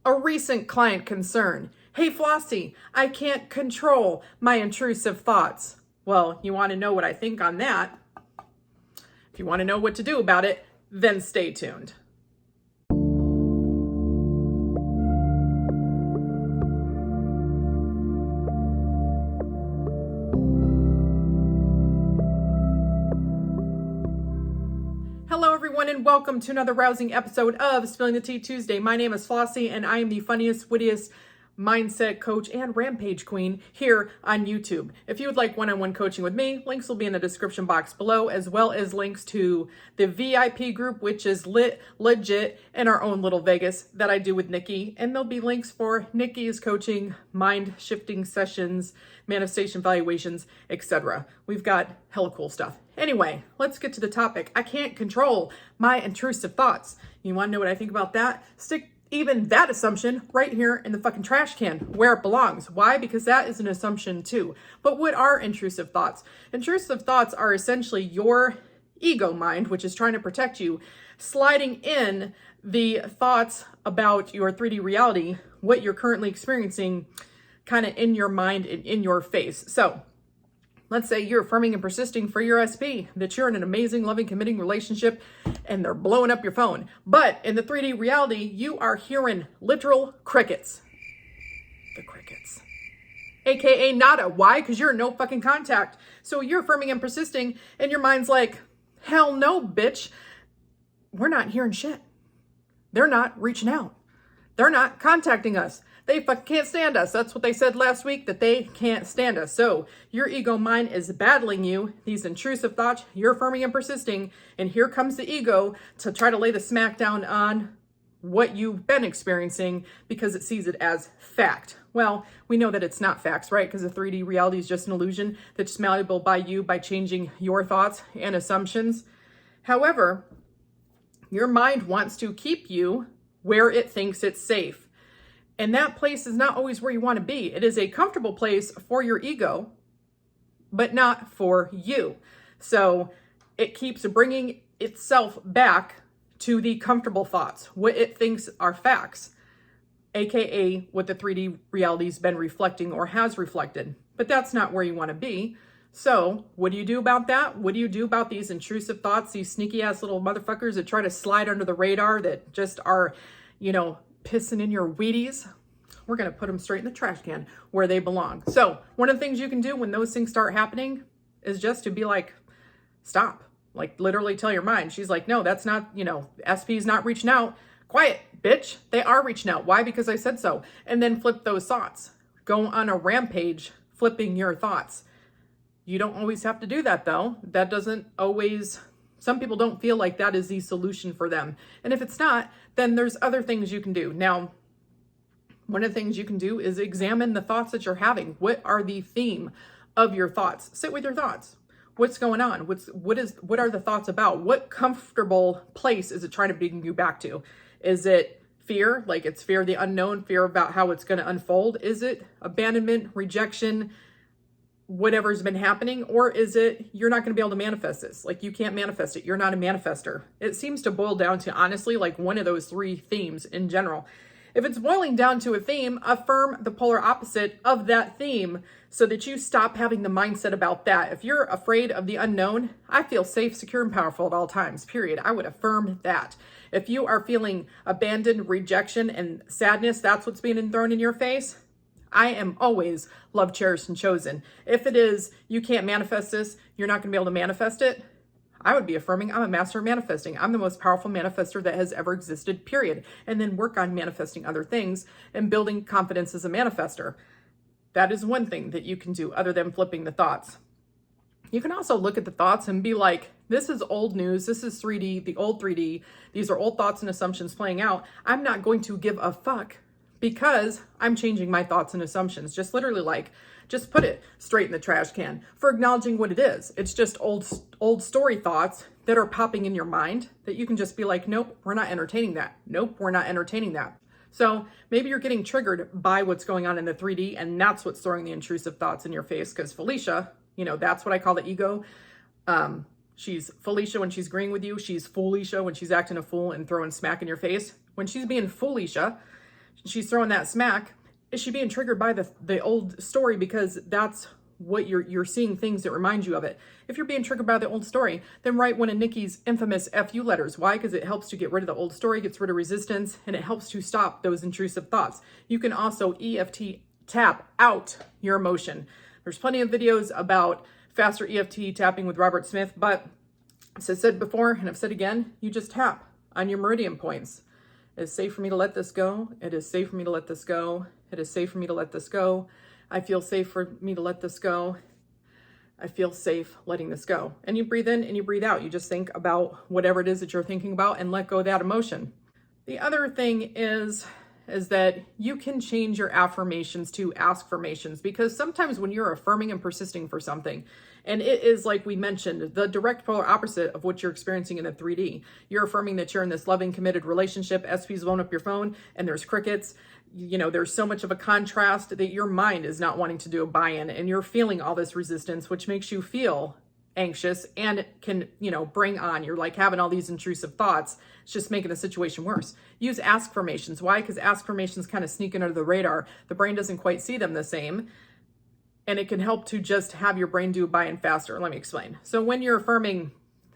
A recent client concern. Hey, Flossie, I can't control my intrusive thoughts. Well, you want to know what I think on that? If you want to know what to do about it, then stay tuned. Hello, everyone, and welcome to another rousing episode of Spilling the Tea Tuesday. My name is Flossie, and I am the funniest, wittiest mindset coach and rampage queen here on YouTube. If you would like one-on-one coaching with me, links will be in the description box below, as well as links to the VIP group, which is legit, in our own little Vegas that I do with Nikki. And there'll be links for Nikki's coaching, mind shifting sessions, manifestation valuations, etc. We've got hella cool stuff. Anyway, let's get to the topic. I can't control my intrusive thoughts. You want to know what I think about that? Stick even that assumption right here in the fucking trash can where it belongs. Why? Because that is an assumption too. But what are intrusive thoughts? Intrusive thoughts are essentially your ego mind, which is trying to protect you, sliding in the thoughts about your 3D reality, what you're currently experiencing, kind of in your mind and in your face. So let's say you're affirming and persisting for your SP, that you're in an amazing, loving, committing relationship, and they're blowing up your phone. But in the 3D reality, you are hearing literal crickets. The crickets. AKA nada. Why? Because you're in no fucking contact. So you're affirming and persisting, and your mind's like, hell no, bitch. We're not hearing shit. They're not reaching out. They're not contacting us. They fucking can't stand us. That's what they said last week, that they can't stand us. So your ego mind is battling you, these intrusive thoughts, you're affirming and persisting, and here comes the ego to try to lay the smack down on what you've been experiencing because it sees it as fact. Well, we know that it's not facts, right? Because the 3D reality is just an illusion that's malleable by you by changing your thoughts and assumptions. However, your mind wants to keep you where it thinks it's safe. And that place is not always where you want to be. It is a comfortable place for your ego, but not for you. So it keeps bringing itself back to the comfortable thoughts, what it thinks are facts, AKA what the 3D reality's been reflecting or has reflected. But that's not where you want to be. So what do you do about that? What do you do about these intrusive thoughts, these sneaky ass little motherfuckers that try to slide under the radar, that just are, pissing in your Wheaties? We're going to put them straight in the trash can where they belong. So one of the things you can do when those things start happening is just to be like, stop. Like literally tell your mind. She's like, no, that's not, SP is not reaching out. Quiet, bitch. They are reaching out. Why? Because I said so. And then flip those thoughts. Go on a rampage flipping your thoughts. You don't always have to do that though. That doesn't always... Some people don't feel like that is the solution for them. And if it's not, then there's other things you can do. Now, one of the things you can do is examine the thoughts that you're having. What are the theme of your thoughts? Sit with your thoughts. What's going on? What are the thoughts about? What comfortable place is it trying to bring you back to? Is it fear? Like it's fear of the unknown, fear about how it's going to unfold? Is it abandonment, rejection, whatever's been happening? Or is it you're not going to be able to manifest this? Like you can't manifest it. You're not a manifester. It seems to boil down to honestly like one of those three themes in general. If it's boiling down to a theme, affirm the polar opposite of that theme so that you stop having the mindset about that. If you're afraid of the unknown, I feel safe, secure, and powerful at all times, period. I would affirm that. If you are feeling abandoned, rejection, and sadness, that's what's being thrown in your face, I am always loved, cherished, and chosen. If it is, you can't manifest this, you're not going to be able to manifest it, I would be affirming I'm a master of manifesting. I'm the most powerful manifester that has ever existed, period. And then work on manifesting other things and building confidence as a manifester. That is one thing that you can do other than flipping the thoughts. You can also look at the thoughts and be like, this is old news. This is 3D, the old 3D. These are old thoughts and assumptions playing out. I'm not going to give a fuck because I'm changing my thoughts and assumptions. Just literally just put it straight in the trash can for acknowledging what it is. It's just old story thoughts that are popping in your mind that you can just be like, nope, we're not entertaining that. Nope, we're not entertaining that. So maybe you're getting triggered by what's going on in the 3D, and that's what's throwing the intrusive thoughts in your face. Because Felicia, that's what I call the ego. She's Felicia when she's agreeing with you. She's Foolisha when she's acting a fool and throwing smack in your face. When she's being Foolisha, she's throwing that smack, is she being triggered by the old story because that's what you're seeing things that remind you of it? If you're being triggered by the old story, then write one of Nikki's infamous FU letters. Why? Because it helps to get rid of the old story, gets rid of resistance, and it helps to stop those intrusive thoughts. You can also EFT tap out your emotion. There's plenty of videos about faster EFT tapping with Robert Smith, but as I said before, and I've said again, you just tap on your meridian points. It is safe for me to let this go. It is safe for me to let this go. It is safe for me to let this go. I feel safe for me to let this go. I feel safe letting this go. And you breathe in and you breathe out. You just think about whatever it is that you're thinking about and let go of that emotion. The other thing is that you can change your affirmations to ask-firmations, because sometimes when you're affirming and persisting for something, and it is, like we mentioned, the direct polar opposite of what you're experiencing in the 3D. You're affirming that you're in this loving, committed relationship. SP's blowing up your phone and there's crickets. You know, there's so much of a contrast that your mind is not wanting to do a buy-in, and you're feeling all this resistance, which makes you feel anxious and can, bring on, you're like having all these intrusive thoughts. It's just making the situation worse. Use ask-firmations. Why? Because ask-firmations kind of sneak under the radar. The brain doesn't quite see them the same. And it can help to just have your brain do a buy-in faster. Let me explain. So when you're affirming,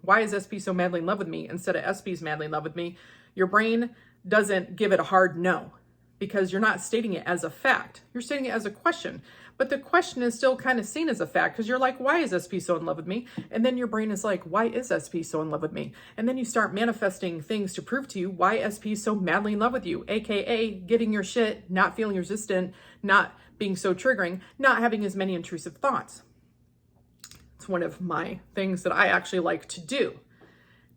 why is SP so madly in love with me, instead of SP's madly in love with me, your brain doesn't give it a hard no, because you're not stating it as a fact. You're stating it as a question. But the question is still kind of seen as a fact, because you're like, why is SP so in love with me? And then your brain is like, why is SP so in love with me? And then you start manifesting things to prove to you why SP is so madly in love with you, aka getting your shit, not feeling resistant, not being so triggering, not having as many intrusive thoughts. It's one of my things that I actually like to do.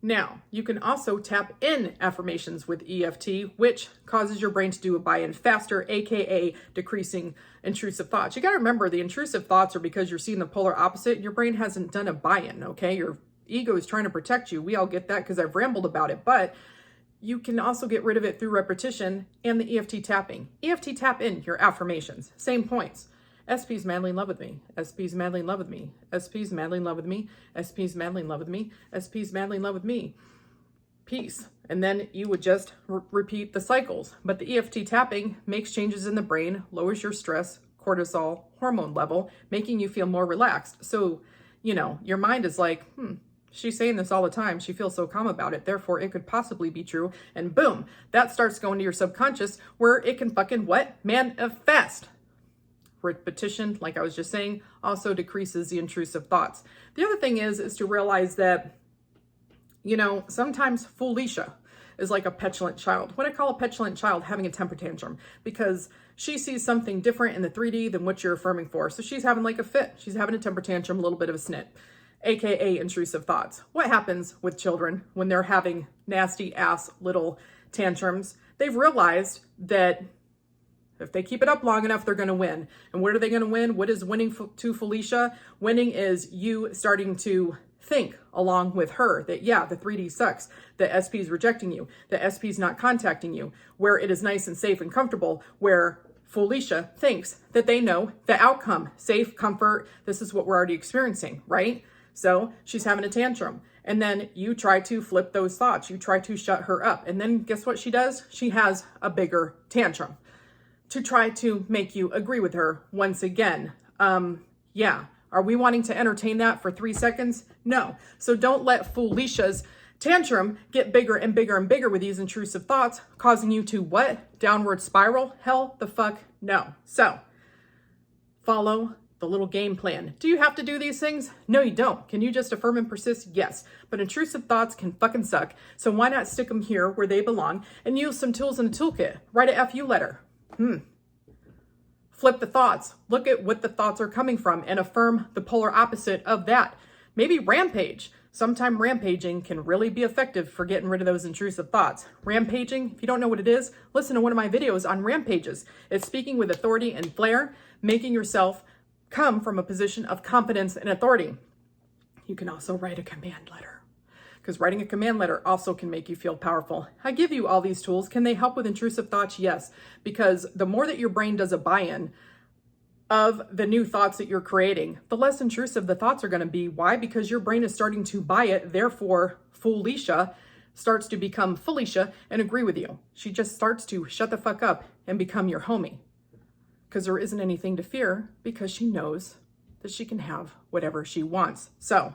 Now, you can also tap in affirmations with EFT, which causes your brain to do a buy-in faster, aka decreasing intrusive thoughts. You got to remember, the intrusive thoughts are because you're seeing the polar opposite. Your brain hasn't done a buy-in, okay? Your ego is trying to protect you. We all get that because I've rambled about it, but you can also get rid of it through repetition and the EFT tapping. EFT tap in your affirmations, same points. SP's madly in love with me. SP's madly in love with me. SP's madly in love with me. SP's madly in love with me. SP's madly in love with me. Peace. And then you would just repeat the cycles. But the EFT tapping makes changes in the brain, lowers your stress, cortisol, hormone level, making you feel more relaxed. So, your mind is like, she's saying this all the time. She feels so calm about it. Therefore, it could possibly be true. And boom, that starts going to your subconscious, where it can fucking what? Manifest. Repetition, like I was just saying, also decreases the intrusive thoughts. The other thing is to realize that, sometimes Felicia is like a petulant child. What I call a petulant child, having a temper tantrum, because she sees something different in the 3D than what you're affirming for. So she's having like a fit. She's having a temper tantrum, a little bit of a snit, aka intrusive thoughts. What happens with children when they're having nasty ass little tantrums? They've realized that if they keep it up long enough, they're going to win. And what are they going to win? What is winning to Felicia? Winning is you starting to think along with her that, yeah, the 3D sucks, that SP is rejecting you, that SP is not contacting you, where it is nice and safe and comfortable, where Felicia thinks that they know the outcome, safe, comfort, this is what we're already experiencing, right? So she's having a tantrum. And then you try to flip those thoughts. You try to shut her up. And then guess what she does? She has a bigger tantrum to try to make you agree with her once again. Are we wanting to entertain that for 3 seconds? No. So don't let Felicia's tantrum get bigger and bigger and bigger with these intrusive thoughts, causing you to what? Downward spiral? Hell the fuck no. So follow the little game plan. Do you have to do these things? No, you don't. Can you just affirm and persist? Yes. But intrusive thoughts can fucking suck. So why not stick them here where they belong and use some tools in a toolkit? Write a FU letter. Flip the thoughts. Look at what the thoughts are coming from and affirm the polar opposite of that. Maybe rampage. Sometimes rampaging can really be effective for getting rid of those intrusive thoughts. Rampaging, if you don't know what it is, listen to one of my videos on rampages. It's speaking with authority and flair, making yourself come from a position of competence and authority. You can also write a command letter, because writing a command letter also can make you feel powerful. I give you all these tools. Can they help with intrusive thoughts? Yes, because the more that your brain does a buy-in of the new thoughts that you're creating, the less intrusive the thoughts are going to be. Why? Because your brain is starting to buy it. Therefore, Felicia starts to become Felicia and agree with you. She just starts to shut the fuck up and become your homie. Because there isn't anything to fear, because she knows that she can have whatever she wants. So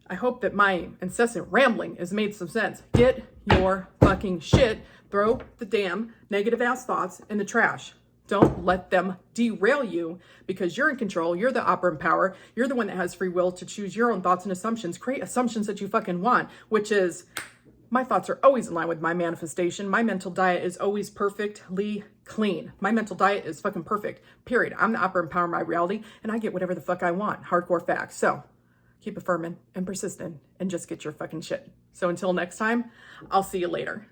I hope that my incessant rambling has made some sense. Get your fucking shit. Throw the damn negative ass thoughts in the trash. Don't let them derail you, because you're in control. You're the operant power. You're the one that has free will to choose your own thoughts and assumptions. Create assumptions that you fucking want, which is, my thoughts are always in line with my manifestation. My mental diet is always perfectly clean. My mental diet is fucking perfect, period. I'm the operant power of my reality, and I get whatever the fuck I want. Hardcore facts. So keep affirming and persistent and just get your fucking shit. So until next time, I'll see you later.